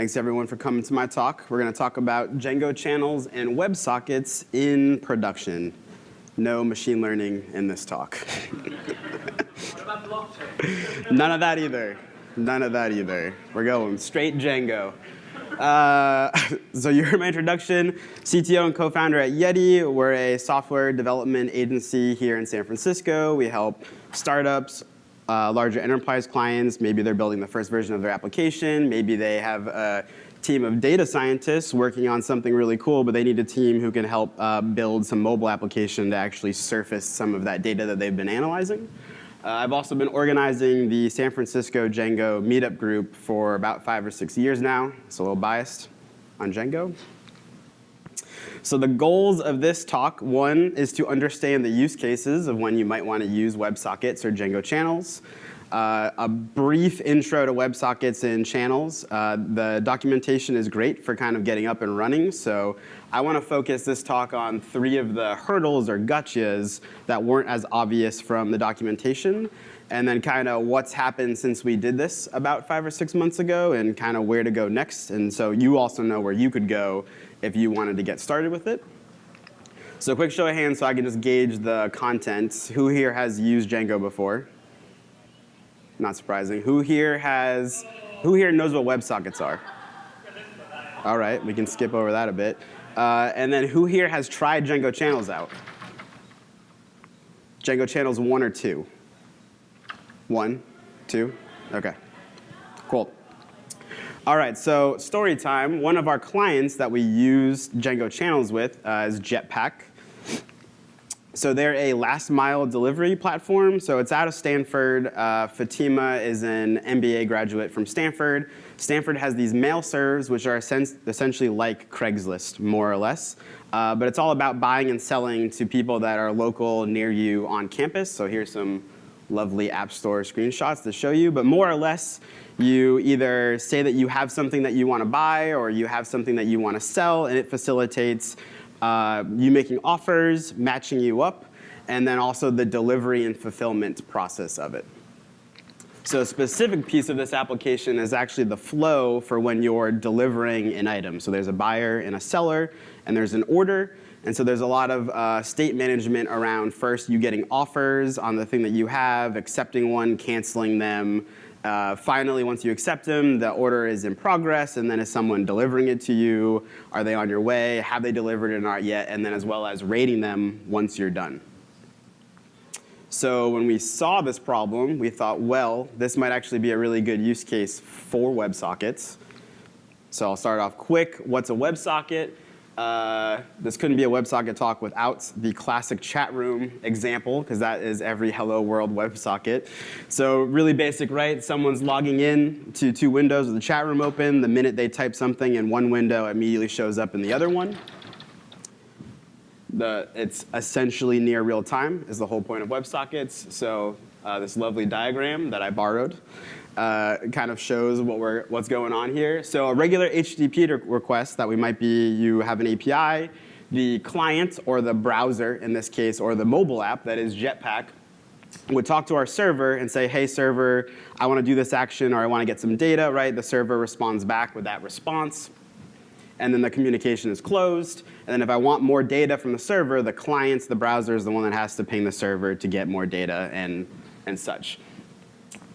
Thanks everyone for coming to my talk. We're going to talk about Django channels and WebSockets in production. No machine learning in this talk. What about blockchain? None of that either. None of that either. We're going straight Django. So you heard my introduction. CTO and co-founder at Yeti. We're a software development agency here in San Francisco. We help startups, larger enterprise clients. Maybe they're building the first version of their application. Maybe they have a team of data scientists working on something really cool, but they need a team who can help build some mobile application to actually surface some of that data that they've been analyzing. I've also been organizing the San Francisco Django meetup group for about 5 or 6 years now. It's a little biased on Django. So the goals of this talk, one is to understand the use cases of when you might want to use WebSockets or Django channels. A brief intro to WebSockets and channels. The documentation is great for kind of getting up and running. So I want to focus this talk on 3 of the hurdles or gotchas that weren't as obvious from the documentation. And then kind of what's happened since we did this about 5 or 6 months ago and kind of where to go next. And so you also know where you could go if you wanted to get started with it. So quick show of hands so I can just gauge the content. Who here has used Django before? Not surprising. Who here knows what WebSockets are? All right, we can skip over that a bit. And then who here has tried Django channels out? Django channels 1 or 2? 1, 2, okay, cool. All right, so story time. One of our clients that we use Django channels with is Jetpack. So they're a last mile delivery platform. So it's out of Stanford. Fatima is an MBA graduate from Stanford. Stanford has these mail serves, which are essentially like Craigslist, more or less. But it's all about buying and selling to people that are local near you on campus. So here's some lovely App Store screenshots to show you. But more or less, you either say that you have something that you want to buy or you have something that you want to sell, and it facilitates you making offers, matching you up, and then also the delivery and fulfillment process of it. So a specific piece of this application is actually the flow for when you're delivering an item. So there's a buyer and a seller, and there's an order. And so there's a lot of state management around first you getting offers on the thing that you have, accepting one, canceling them. Finally, once you accept them, the order is in progress, and then is someone delivering it to you? Are they on your way? Have they delivered it or not yet? And then as well as rating them once you're done. So when we saw this problem, we thought, well, this might actually be a really good use case for WebSockets. So I'll start off quick. What's a WebSocket? This couldn't be a WebSocket talk without the classic chat room example, because that is every Hello World WebSocket. So really basic, right? Someone's logging in to 2 windows with the chat room open. The minute they type something in one window, it immediately shows up in the other one. It's essentially near real time is the whole point of WebSockets. So this lovely diagram that I borrowed kind of shows what's going on here. So a regular HTTP request that you have an API, the client or the browser in this case, or the mobile app that is Jetpack, would talk to our server and say, hey server, I want to do this action or I want to get some data, right? The server responds back with that response. And then the communication is closed. And then if I want more data from the server, the client, the browser, is the one that has to ping the server to get more data and such.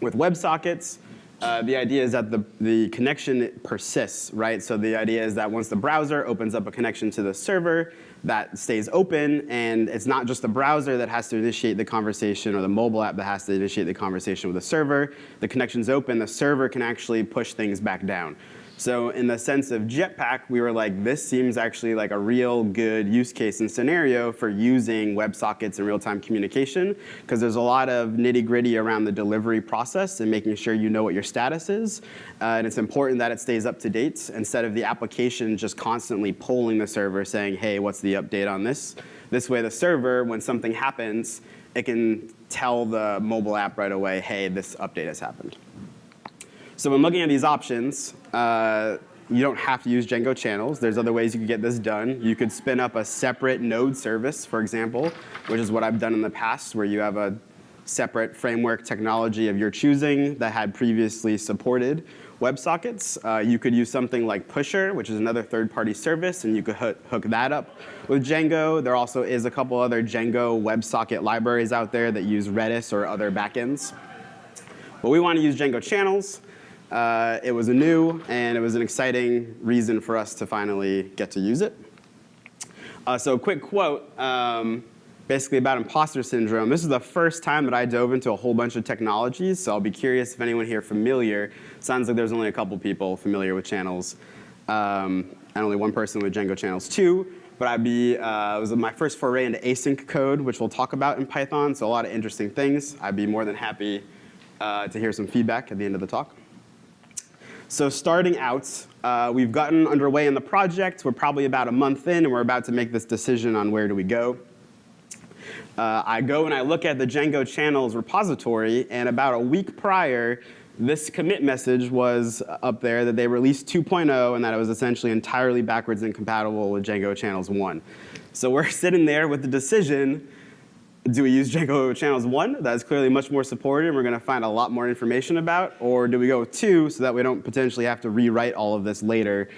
With WebSockets, the idea is that the connection persists, right? So the idea is that once the browser opens up a connection to the server, that stays open, and it's not just the browser that has to initiate the conversation or the mobile app that has to initiate the conversation with the server. The connection's open, the server can actually push things back down. So in the sense of Jetpack, we were like, this seems actually like a real good use case and scenario for using WebSockets in real-time communication, because there's a lot of nitty-gritty around the delivery process and making sure you know what your status is. And it's important that it stays up to date instead of the application just constantly polling the server saying, hey, what's the update on this? This way the server, when something happens, it can tell the mobile app right away, hey, this update has happened. So when looking at these options, you don't have to use Django channels. There's other ways you could get this done. You could spin up a separate node service, for example, which is what I've done in the past, where you have a separate framework technology of your choosing that had previously supported WebSockets. You could use something like Pusher, which is another third-party service, and you could hook that up with Django. There also is a couple other Django WebSocket libraries out there that use Redis or other backends. But we want to use Django Channels. It was new, and it was an exciting reason for us to finally get to use it. So a quick quote, basically about imposter syndrome. This is the first time that I dove into a whole bunch of technologies, so I'll be curious if anyone here familiar. Sounds like there's only a couple people familiar with channels, and only one person with Django Channels 2. But it was my first foray into async code, which we'll talk about in Python, so a lot of interesting things. I'd be more than happy to hear some feedback at the end of the talk. So starting out, we've gotten underway in the project. We're probably about a month in, and we're about to make this decision on where do we go. I go and I look at the Django Channels repository, and about a week prior, this commit message was up there that they released 2.0, and that it was essentially entirely backwards incompatible with Django Channels 1. So we're sitting there with the decision, do we use Django Channels 1? That is clearly much more supported and we're going to find a lot more information about. Or do we go with 2 so that we don't potentially have to rewrite all of this later?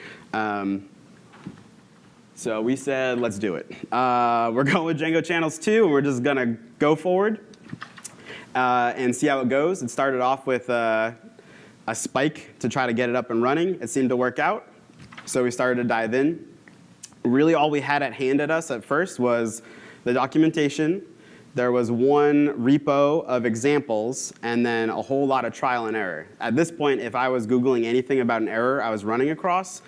So we said, let's do it. We're going with Django Channels 2, and we're just going to go forward and see how it goes. It started off with a spike to try to get it up and running. It seemed to work out, so we started to dive in. Really all we had at hand at us at first was the documentation. There was one repo of examples, and then a whole lot of trial and error. At this point, if I was Googling anything about an error I was running across,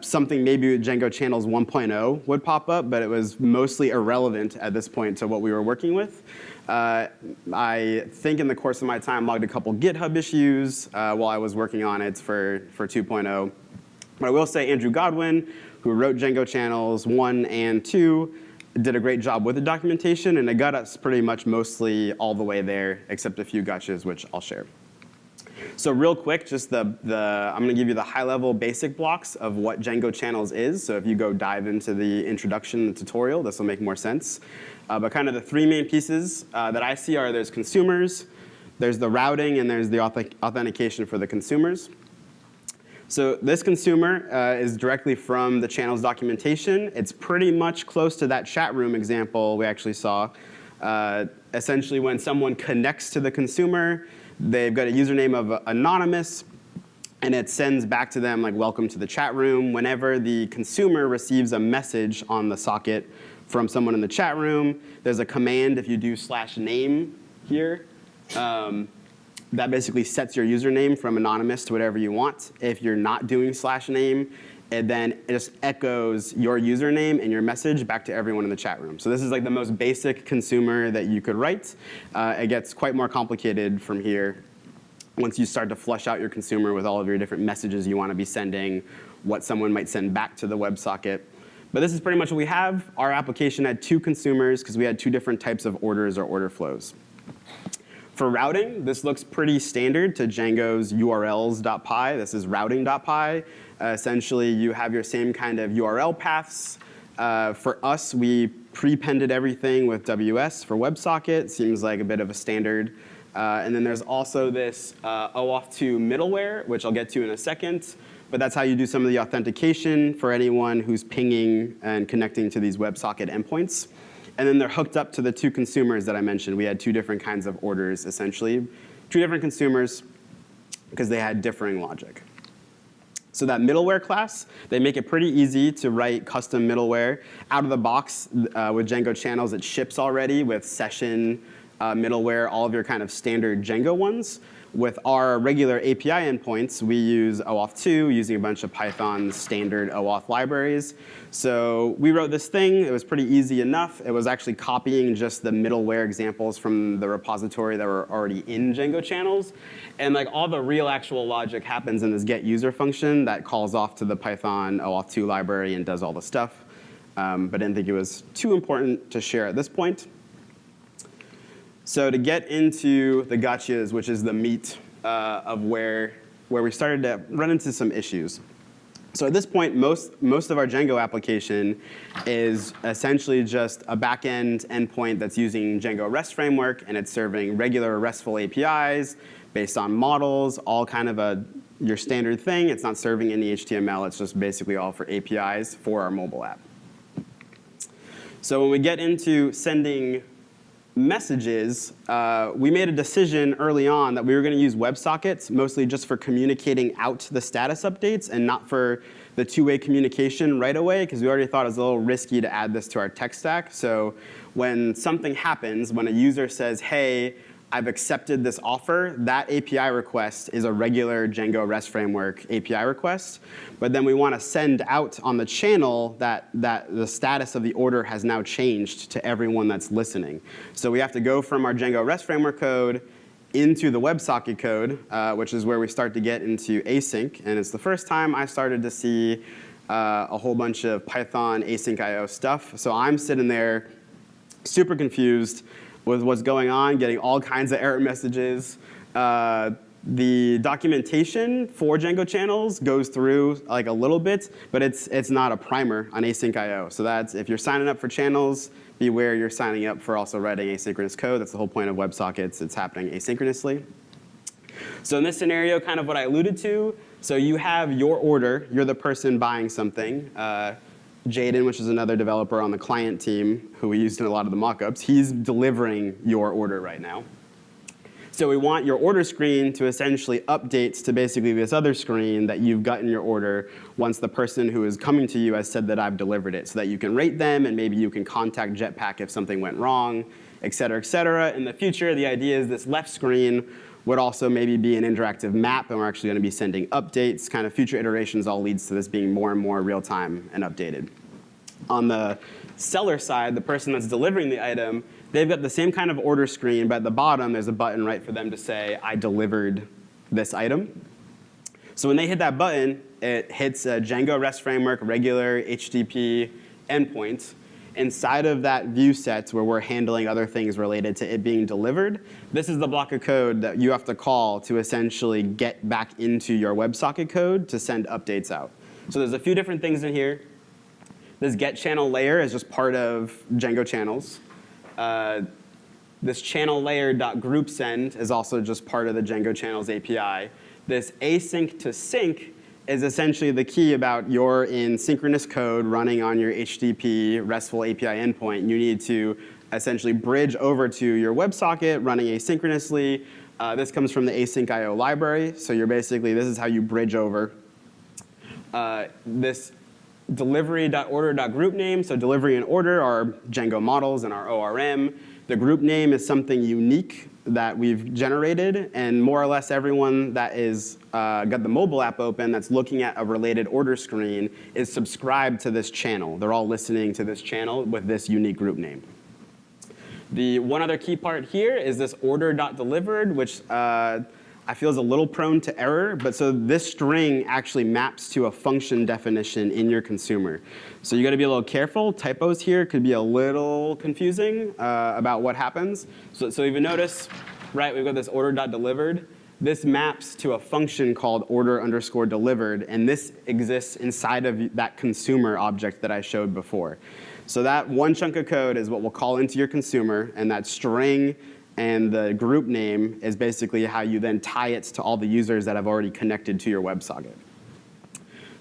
something maybe with Django Channels 1.0 would pop up, but it was mostly irrelevant at this point to what we were working with. I think in the course of my time, logged a couple GitHub issues while I was working on it for 2.0. But I will say Andrew Godwin, who wrote Django Channels 1 and 2, did a great job with the documentation, and it got us pretty much mostly all the way there, except a few gotchas, which I'll share. So real quick, just I'm going to give you the high-level basic blocks of what Django Channels is. So if you go dive into the introduction and the tutorial, this will make more sense. But kind of the three main pieces that I see are there's consumers, there's the routing, and there's the authentication for the consumers. So this consumer is directly from the channels documentation. It's pretty much close to that chat room example we actually saw. Essentially, when someone connects to the consumer, they've got a username of anonymous, and it sends back to them like welcome to the chat room. Whenever the consumer receives a message on the socket from someone in the chat room, there's a command if you do /name here. That basically sets your username from anonymous to whatever you want. If you're not doing /name, it then just echoes your username and your message back to everyone in the chat room. So this is like the most basic consumer that you could write. It gets quite more complicated from here once you start to flush out your consumer with all of your different messages you want to be sending, what someone might send back to the WebSocket. But this is pretty much what we have. Our application had 2 consumers because we had 2 different types of orders or order flows. For routing, this looks pretty standard to Django's urls.py. This is routing.py. Essentially, you have your same kind of URL paths. For us, we prepended everything with WS for WebSocket. Seems like a bit of a standard. And then there's also this OAuth2 middleware, which I'll get to in a second. But that's how you do some of the authentication for anyone who's pinging and connecting to these WebSocket endpoints. And then they're hooked up to the 2 consumers that I mentioned. We had 2 different kinds of orders, essentially. 2 different consumers because they had differing logic. So that middleware class, they make it pretty easy to write custom middleware. Out of the box with Django Channels, it ships already with session middleware, all of your kind of standard Django ones. With our regular API endpoints, we use OAuth2 using a bunch of Python's standard OAuth libraries. So we wrote this thing. It was pretty easy enough. It was actually copying just the middleware examples from the repository that were already in Django Channels. And like all the real actual logic happens in this get user function that calls off to the Python OAuth2 library and does all the stuff. But I didn't think it was too important to share at this point. So to get into the gotchas, which is the meat of where we started to run into some issues. So at this point, most of our Django application is essentially just a backend endpoint that's using Django REST framework, and it's serving regular RESTful APIs based on models, all kind of a your standard thing. It's not serving any HTML. It's just basically all for APIs for our mobile app. So when we get into sending messages, we made a decision early on that we were going to use WebSockets mostly just for communicating out the status updates and not for the two-way communication right away, because we already thought it was a little risky to add this to our tech stack. So when something happens, when a user says, hey, I've accepted this offer, that API request is a regular Django REST framework API request. But then we want to send out on the channel that the status of the order has now changed to everyone that's listening. So we have to go from our Django REST framework code into the WebSocket code, which is where we start to get into async. And it's the first time I started to see a whole bunch of Python async IO stuff. So I'm sitting there super confused with what's going on, getting all kinds of error messages. The documentation for Django channels goes through like a little bit, but it's not a primer on async IO. So that's, if you're signing up for channels, beware you're signing up for also writing asynchronous code. That's the whole point of WebSockets. It's happening asynchronously. So in this scenario, kind of what I alluded to, so you have your order. You're the person buying something. Jaden, which is another developer on the client team who we used in a lot of the mockups, he's delivering your order right now. So we want your order screen to essentially update to basically this other screen that you've gotten your order once the person who is coming to you has said that I've delivered it, so that you can rate them and maybe you can contact Jetpack if something went wrong, et cetera, et cetera. In the future, the idea is this left screen would also maybe be an interactive map, and we're actually going to be sending updates. Kind of future iterations all leads to this being more and more real-time and updated. On the seller side, the person that's delivering the item, they've got the same kind of order screen, but at the bottom there's a button right for them to say, I delivered this item. So when they hit that button, it hits a Django REST framework regular HTTP endpoint. Inside of that view set where we're handling other things related to it being delivered, this is the block of code that you have to call to essentially get back into your WebSocket code to send updates out. So there's a few different things in here. This get channel layer is just part of Django channels. This channel layer.group send is also just part of the Django channels API. This async to sync is essentially the key about you're in synchronous code running on your HTTP RESTful API endpoint. You need to essentially bridge over to your WebSocket running asynchronously. This comes from the async IO library. So you're basically, this is how you bridge over. This delivery.order.group name, so delivery and order are Django models and our ORM. The group name is something unique that we've generated, and more or less everyone that is got the mobile app open that's looking at a related order screen is subscribed to this channel. They're all listening to this channel with this unique group name. The one other key part here is this order.delivered, which I feel is a little prone to error, but so this string actually maps to a function definition in your consumer. So you got to be a little careful. Typos here could be a little confusing about what happens. So even notice, right, we've got this order.delivered. This maps to a function called order_delivered, and this exists inside of that consumer object that I showed before. So that one chunk of code is what we'll call into your consumer, and that string and the group name is basically how you then tie it to all the users that have already connected to your WebSocket.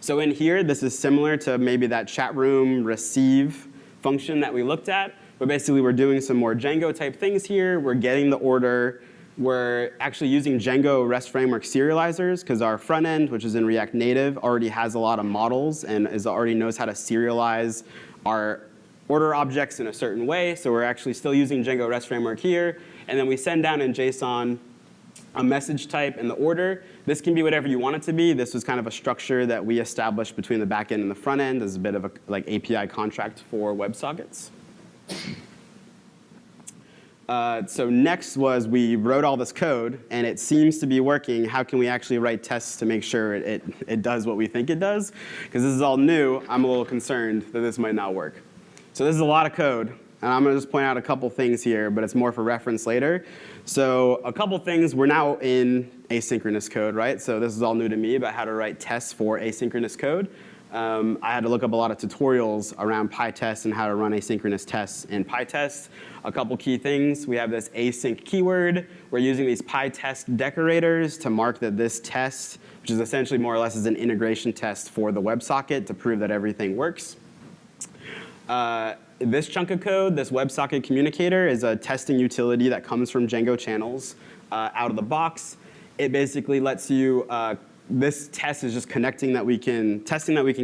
So in here, this is similar to maybe that chat room receive function that we looked at, but basically we're doing some more Django type things here. We're getting the order. We're actually using Django REST framework serializers because our front end, which is in React Native, already has a lot of models and already knows how to serialize our order objects in a certain way. So we're actually still using Django REST framework here. And then we send down in JSON a message type and the order. This can be whatever you want it to be. This was kind of a structure that we established between the back end and the front end as a bit of a like API contract for WebSockets. So next was we wrote all this code, and it seems to be working. How can we actually write tests to make sure it does what we think it does? Because this is all new. I'm a little concerned that this might not work. So this is a lot of code. And I'm going to just point out a couple things here, but it's more for reference later. So a couple things, we're now in asynchronous code, right? So this is all new to me about how to write tests for asynchronous code. I had to look up a lot of tutorials around PyTest and how to run asynchronous tests in PyTest. A couple key things. We have this async keyword. We're using these PyTest decorators to mark that this test, which is essentially more or less is an integration test for the WebSocket to prove that everything works. This chunk of code, this WebSocket communicator, is a testing utility that comes from Django Channels out of the box. It basically lets you, this test is just testing that we can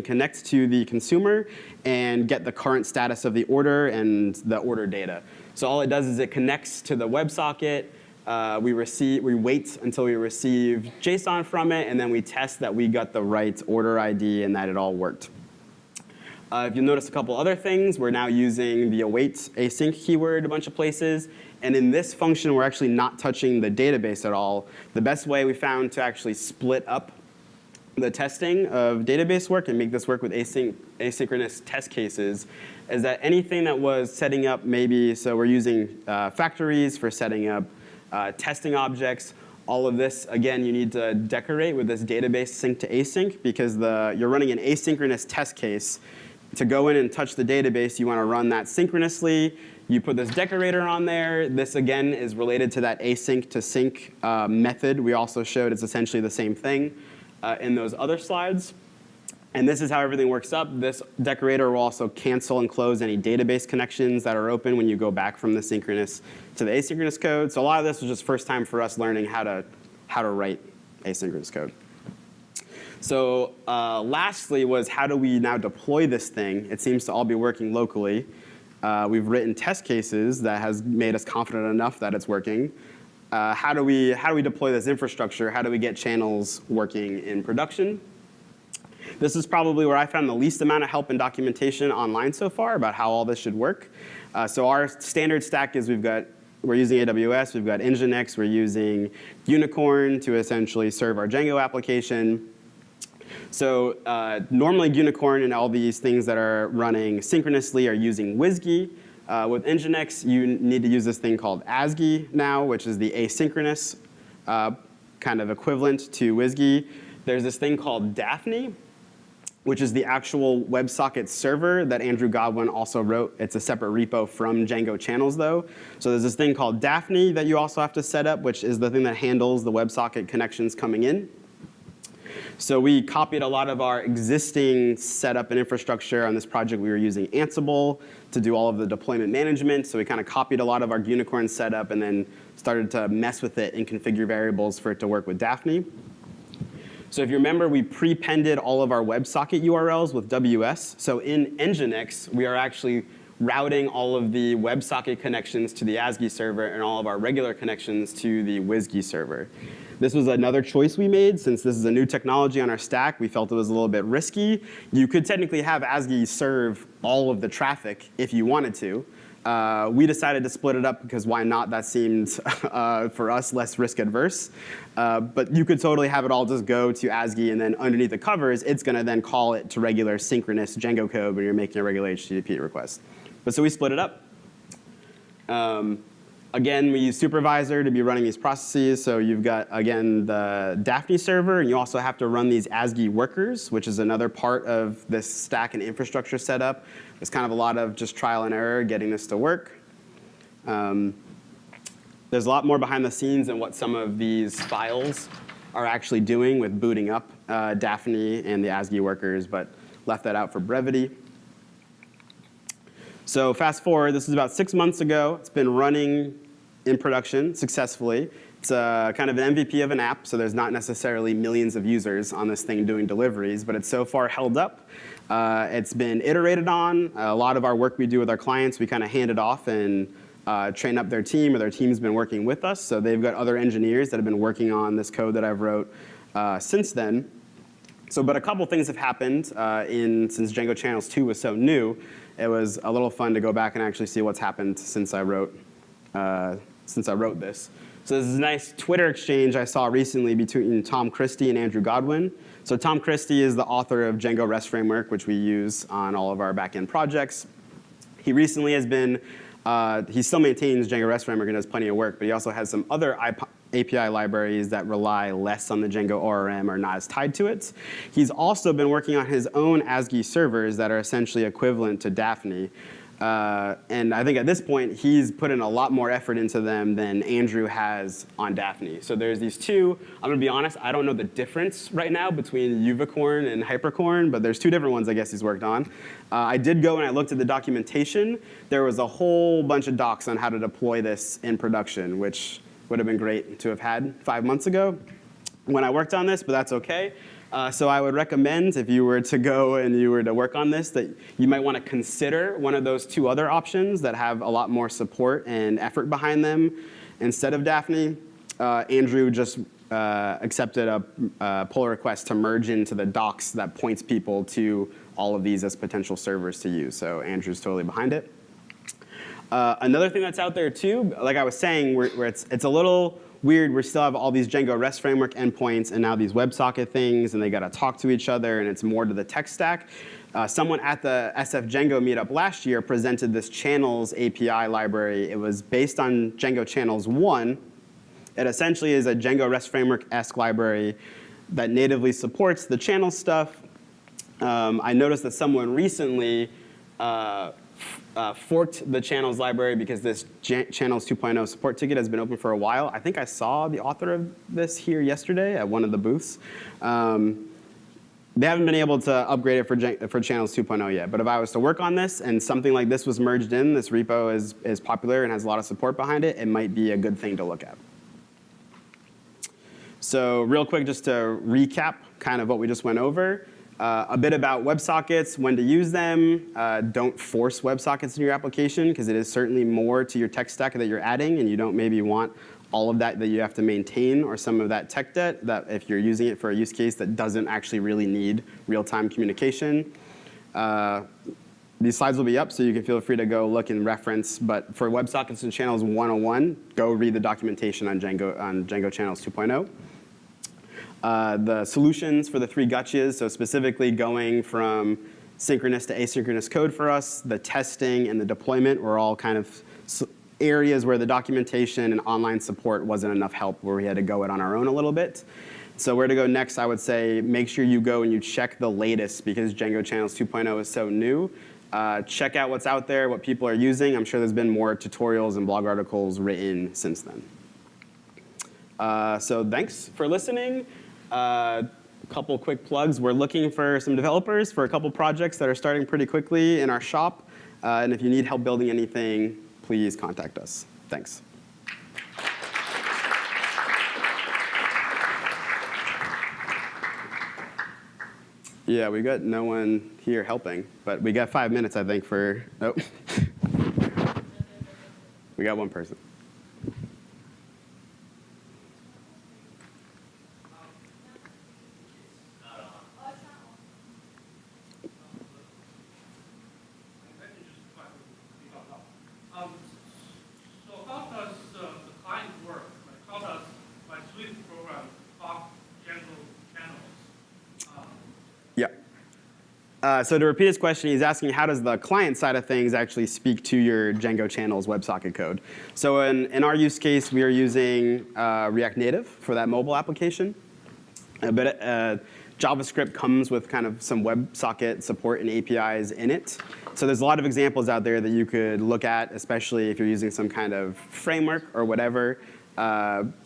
connect to the consumer and get the current status of the order and the order data. So all it does is it connects to the WebSocket. We wait until we receive JSON from it, and then we test that we got the right order ID and that it all worked. If you'll notice a couple other things, we're now using the await async keyword a bunch of places. And in this function, we're actually not touching the database at all. The best way we found to actually split up the testing of database work and make this work with asynchronous test cases is that anything that was setting up maybe, so we're using factories for setting up testing objects. All of this, again, you need to decorate with this database sync to async because you're running an asynchronous test case. To go in and touch the database, you want to run that synchronously. You put this decorator on there. This, again, is related to that async to sync method we also showed. It's essentially the same thing in those other slides. And this is how everything works up. This decorator will also cancel and close any database connections that are open when you go back from the synchronous to the asynchronous code. So a lot of this was just first time for us learning how to write asynchronous code. So lastly was how do we now deploy this thing? It seems to all be working locally. We've written test cases that has made us confident enough that it's working. How do we deploy this infrastructure? How do we get channels working in production? This is probably where I found the least amount of help and documentation online so far about how all this should work. So our standard stack is we're using AWS, we've got Nginx, we're using Unicorn to essentially serve our Django application. So normally Unicorn and all these things that are running synchronously are using WSGI. With Nginx, you need to use this thing called ASGI now, which is the asynchronous kind of equivalent to WSGI. There's this thing called Daphne, which is the actual WebSocket server that Andrew Godwin also wrote. It's a separate repo from Django Channels, though. So there's this thing called Daphne that you also have to set up, which is the thing that handles the WebSocket connections coming in. So we copied a lot of our existing setup and infrastructure. On this project, we were using Ansible to do all of the deployment management. So we kind of copied a lot of our Unicorn setup and then started to mess with it and configure variables for it to work with Daphne. So if you remember, we prepended all of our WebSocket URLs with WS. So in Nginx, we are actually routing all of the WebSocket connections to the ASGI server and all of our regular connections to the WSGI server. This was another choice we made. Since this is a new technology on our stack, we felt it was a little bit risky. You could technically have ASGI serve all of the traffic if you wanted to. We decided to split it up because why not? That seemed, for us, less risk adverse. But you could totally have it all just go to ASGI, and then underneath the covers, it's going to then call it to regular synchronous Django code when you're making a regular HTTP request. But so we split it up. Again, we use Supervisor to be running these processes. So you've got, again, the Daphne server, and you also have to run these ASGI workers, which is another part of this stack and infrastructure setup. There's kind of a lot of just trial and error getting this to work. There's a lot more behind the scenes than what some of these files are actually doing with booting up Daphne and the ASGI workers, but left that out for brevity. So fast forward, this is about 6 months ago. It's been running in production successfully. It's kind of an MVP of an app, so there's not necessarily millions of users on this thing doing deliveries, but it's so far held up. It's been iterated on. A lot of our work we do with our clients, we kind of hand it off and train up their team, or their team's been working with us. So they've got other engineers that have been working on this code that I've wrote since then. But a couple things have happened since Django Channels 2 was so new. It was a little fun to go back and actually see what's happened since I wrote this. So this is a nice Twitter exchange I saw recently between Tom Christie and Andrew Godwin. So Tom Christie is the author of Django REST Framework, which we use on all of our backend projects. He recently has been, he still maintains Django REST Framework and does plenty of work, but he also has some other API libraries that rely less on the Django ORM are not as tied to it. He's also been working on his own ASCII servers that are essentially equivalent to Daphne. And I think at this point, he's put in a lot more effort into them than Andrew has on Daphne. So there's these two. I'm going to be honest, I don't know the difference right now between Uvicorn and Hypercorn, but there's two different ones I guess he's worked on. I did go and I looked at the documentation. There was a whole bunch of docs on how to deploy this in production, which would have been great to have had 5 months ago when I worked on this, but that's OK. So I would recommend, if you were to go and you were to work on this, that you might want to consider one of those two other options that have a lot more support and effort behind them instead of Daphne. Andrew just accepted a pull request to merge into the docs that points people to all of these as potential servers to use. So Andrew's totally behind it. Another thing that's out there too, like I was saying, where it's a little weird. We still have all these Django REST framework endpoints and now these WebSocket things, and they got to talk to each other, and it's more to the tech stack. Someone at the SF Django meetup last year presented this channels API library. It was based on Django Channels 1. It essentially is a Django REST framework-esque library that natively supports the channel stuff. I noticed that someone recently forked the channels library because this channels 2.0 support ticket has been open for a while. I think I saw the author of this here yesterday at one of the booths. They haven't been able to upgrade it for channels 2.0 yet. But if I was to work on this and something like this was merged in, this repo is popular and has a lot of support behind it, it might be a good thing to look at. So real quick, just to recap kind of what we just went over. A bit about WebSockets, when to use them. Don't force WebSockets in your application, because it is certainly more to your tech stack that you're adding, and you don't maybe want all of that you have to maintain, or some of that tech debt that if you're using it for a use case that doesn't actually really need real-time communication. These slides will be up, so you can feel free to go look and reference. But for WebSockets and Channels 101, go read the documentation on Django Channels 2.0. The solutions for the three gotchas, so specifically going from synchronous to asynchronous code for us, the testing and the deployment were all kind of areas where the documentation and online support wasn't enough help, where we had to go it on our own a little bit. So where to go next, I would say make sure you go and you check the latest, because Django Channels 2.0 is so new. Check out what's out there, what people are using. I'm sure there's been more tutorials and blog articles written since then. So thanks for listening. A couple quick plugs. We're looking for some developers for a couple projects that are starting pretty quickly in our shop. And if you need help building anything, please contact us. Thanks. Yeah, we got no one here helping, but we got 5 minutes, I think, for, oh. We got one person. So how does the client work? Like, how does my Swift program talk Django channels? Yeah. So to repeat his question, he's asking how does the client side of things actually speak to your Django channels WebSocket code. So in our use case, we are using React Native for that mobile application. But JavaScript comes with kind of some WebSocket support and APIs in it. So there's a lot of examples out there that you could look at, especially if you're using some kind of framework or whatever.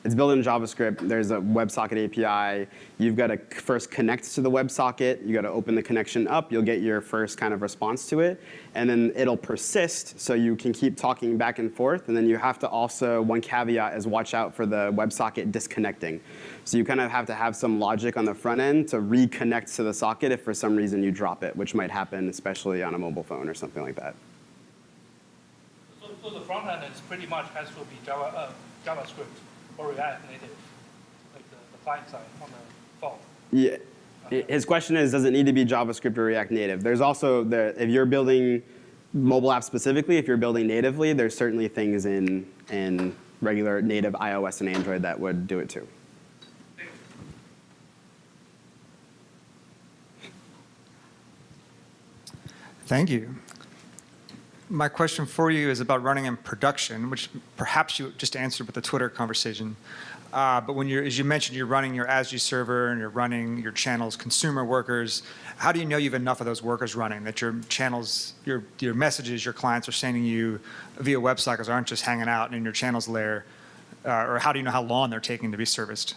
It's built in JavaScript. There's a WebSocket API. You've got to first connect to the WebSocket. You've got to open the connection up. You'll get your first kind of response to it. And then it'll persist, so you can keep talking back and forth. And then you have to also, one caveat is watch out for the WebSocket disconnecting. So you kind of have to have some logic on the front end to reconnect to the socket if for some reason you drop it, which might happen especially on a mobile phone or something like that. So the front end is pretty much has to be JavaScript or React Native, like the client side on the phone. Yeah. His question is, does it need to be JavaScript or React Native? There's also, if you're building mobile apps specifically, if you're building natively, there's certainly things in regular native iOS and Android that would do it too. Thank you. My question for you is about running in production, which perhaps you just answered with the Twitter conversation. But when as you mentioned, you're running your ASGI server and you're running your channels consumer workers. How do you know you have enough of those workers running, that your channels, your messages your clients are sending you via WebSockets aren't just hanging out in your channels layer? Or how do you know how long they're taking to be serviced?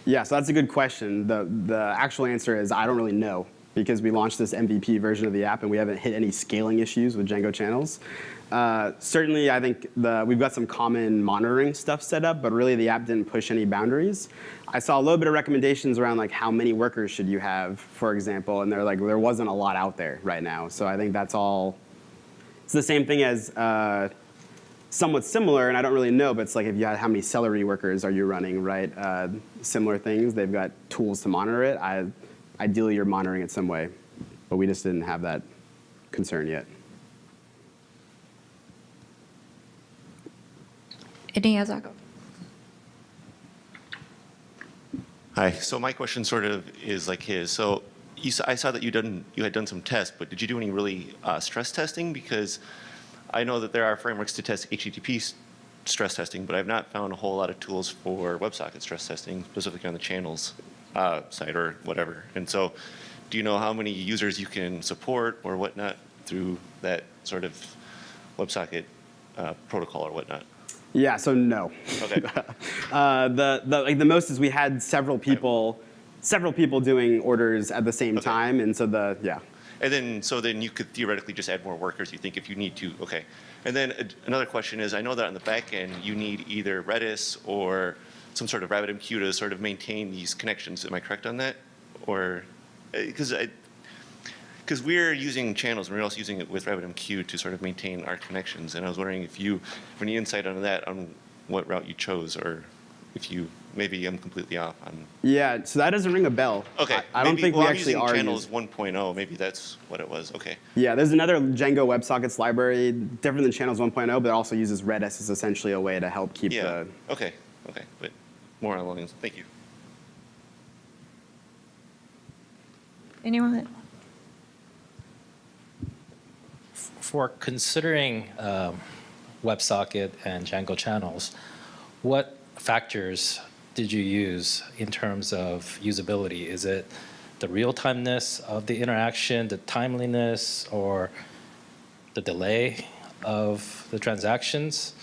Yeah, so that's a good question. The actual answer is I don't really know, because we launched this MVP version of the app and we haven't hit any scaling issues with Django channels. Certainly, I think we've got some common monitoring stuff set up, but really the app didn't push any boundaries. I saw a little bit of recommendations around like how many workers should you have, for example, and they're like there wasn't a lot out there right now. So I think that's all. It's the same thing as somewhat similar, and I don't really know, but it's like if you had how many celery workers are you running, right? Similar things. They've got tools to monitor it. Ideally, you're monitoring it some way, but we just didn't have that concern yet. Any other? Hi. So my question sort of is like his. So I saw that you had done some tests, but did you do any really stress testing? Because I know that there are frameworks to test HTTP stress testing, but I've not found a whole lot of tools for WebSocket stress testing, specifically on the channels side or whatever. And so do you know how many users you can support or whatnot through that sort of WebSocket protocol or whatnot? Yeah, so no. Okay. The most is we had several people doing orders at the same time, and so yeah. And then, so then you could theoretically just add more workers, you think, if you need to. Okay. And then another question is, I know that on the back end, you need either Redis or some sort of RabbitMQ to sort of maintain these connections. Am I correct on that? Or, because we're using channels, and we're also using it with RabbitMQ to sort of maintain our connections. And I was wondering if you have any insight on that, on what route you chose, or if you, maybe I'm completely off on. Yeah, so that doesn't ring a bell. Okay. I don't think we actually are channels 1.0. Maybe that's what it was. Okay. Yeah, there's another Django WebSockets library, different than channels 1.0, but it also uses Redis as essentially a way to help keep the. Okay. Okay. But more along the lines. Thank you. Anyone? For considering WebSocket and Django channels, what factors did you use in terms of usability? Is it the real-timeness of the interaction, the timeliness, or the delay of the transactions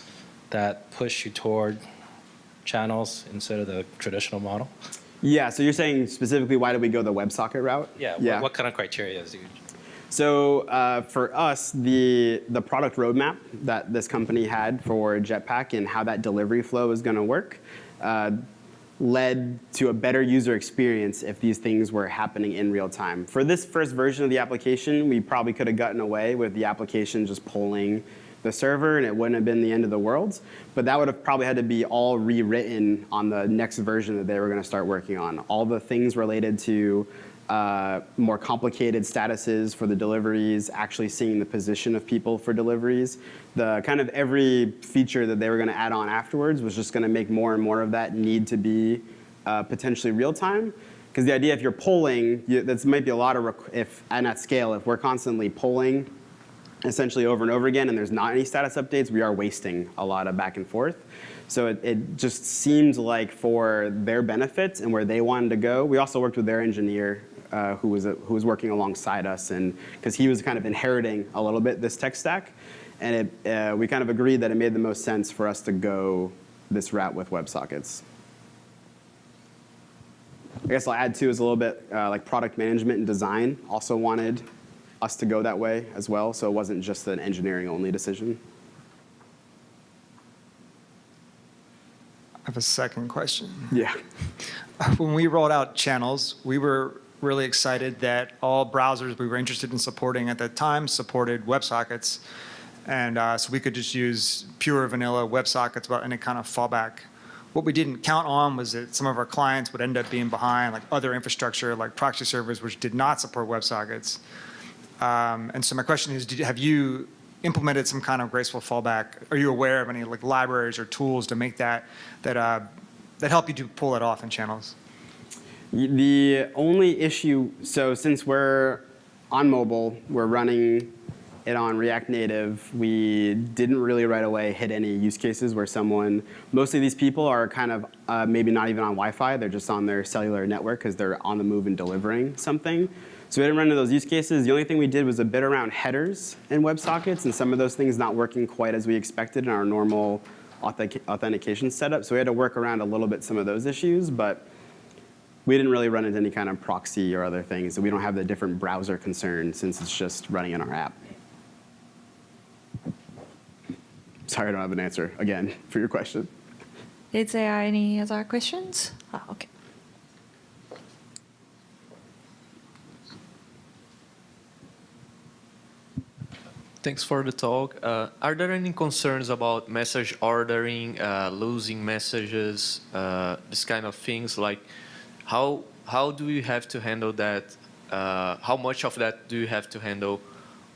that push you toward channels instead of the traditional model? Yeah, so you're saying specifically why did we go the WebSocket route? Yeah. What kind of criteria is you? So for us, the product roadmap that this company had for Jetpack and how that delivery flow is going to work led to a better user experience if these things were happening in real time. For this first version of the application, we probably could have gotten away with the application just polling the server, and it wouldn't have been the end of the world. But that would have probably had to be all rewritten on the next version that they were going to start working on. All the things related to more complicated statuses for the deliveries, actually seeing the position of people for deliveries. The kind of every feature that they were going to add on afterwards was just going to make more and more of that need to be potentially real time. Because the idea, if you're polling, that might be a lot of, and at scale, if we're constantly polling essentially over and over again and there's not any status updates, we are wasting a lot of back and forth. So it just seemed like for their benefit and where they wanted to go, we also worked with their engineer who was working alongside us, and because he was kind of inheriting a little bit this tech stack, and we kind of agreed that it made the most sense for us to go this route with WebSockets. I guess I'll add too is a little bit like product management and design also wanted us to go that way as well, so it wasn't just an engineering only decision. I have a second question. Yeah. When we rolled out channels, we were really excited that all browsers we were interested in supporting at that time supported WebSockets. And so we could just use pure vanilla WebSockets without any kind of fallback. What we didn't count on was that some of our clients would end up being behind like other infrastructure, like proxy servers, which did not support WebSockets. And so my question is, have you implemented some kind of graceful fallback? Are you aware of any like libraries or tools to make that help you to pull that off in channels? The only issue, so since we're on mobile, we're running it on React Native, we didn't really right away hit any use cases where mostly these people are kind of maybe not even on Wi-Fi, they're just on their cellular network because they're on the move and delivering something. So we didn't run into those use cases. The only thing we did was a bit around headers in WebSockets, and some of those things not working quite as we expected in our normal authentication setup. So we had to work around a little bit some of those issues, but we didn't really run into any kind of proxy or other things. So we don't have the different browser concern since it's just running in our app. Sorry, I don't have an answer, again, for your question. Is there any other questions? Okay. Thanks for the talk. Are there any concerns about message ordering, losing messages, this kind of things? Like, how do you have to handle that? How much of that do you have to handle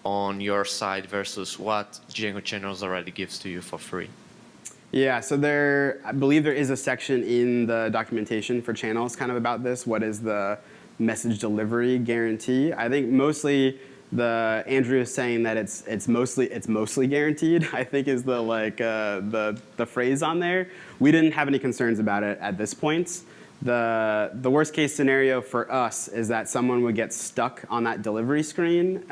on your side versus what Django Channels already gives to you for free? Yeah, so I believe there is a section in the documentation for channels kind of about this. What is the message delivery guarantee? I think mostly Andrew is saying that it's mostly guaranteed, I think is the phrase on there. We didn't have any concerns about it at this point. The worst case scenario for us is that someone would get stuck on that delivery screen.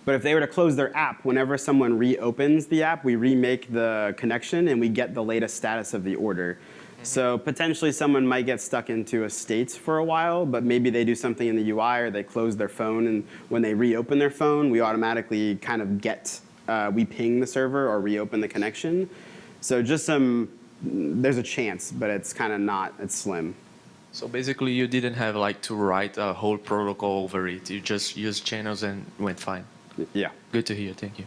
But if they were to close their app, whenever someone reopens the app, we remake the connection and we get the latest status of the order. So potentially someone might get stuck into a state for a while, but maybe they do something in the UI or they close their phone, and when they reopen their phone, we automatically kind of we ping the server or reopen the connection. So just there's a chance, but it's kind of it's slim. So basically you didn't have like to write a whole protocol over it. You just used channels and went fine. Yeah. Good to hear, thank you.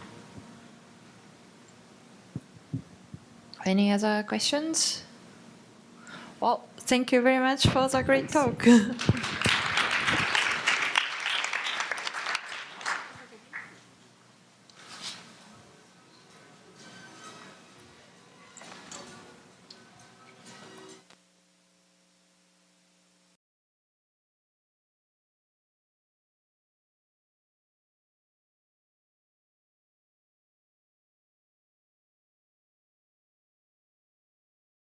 Any other questions? Well, thank you very much for the great talk.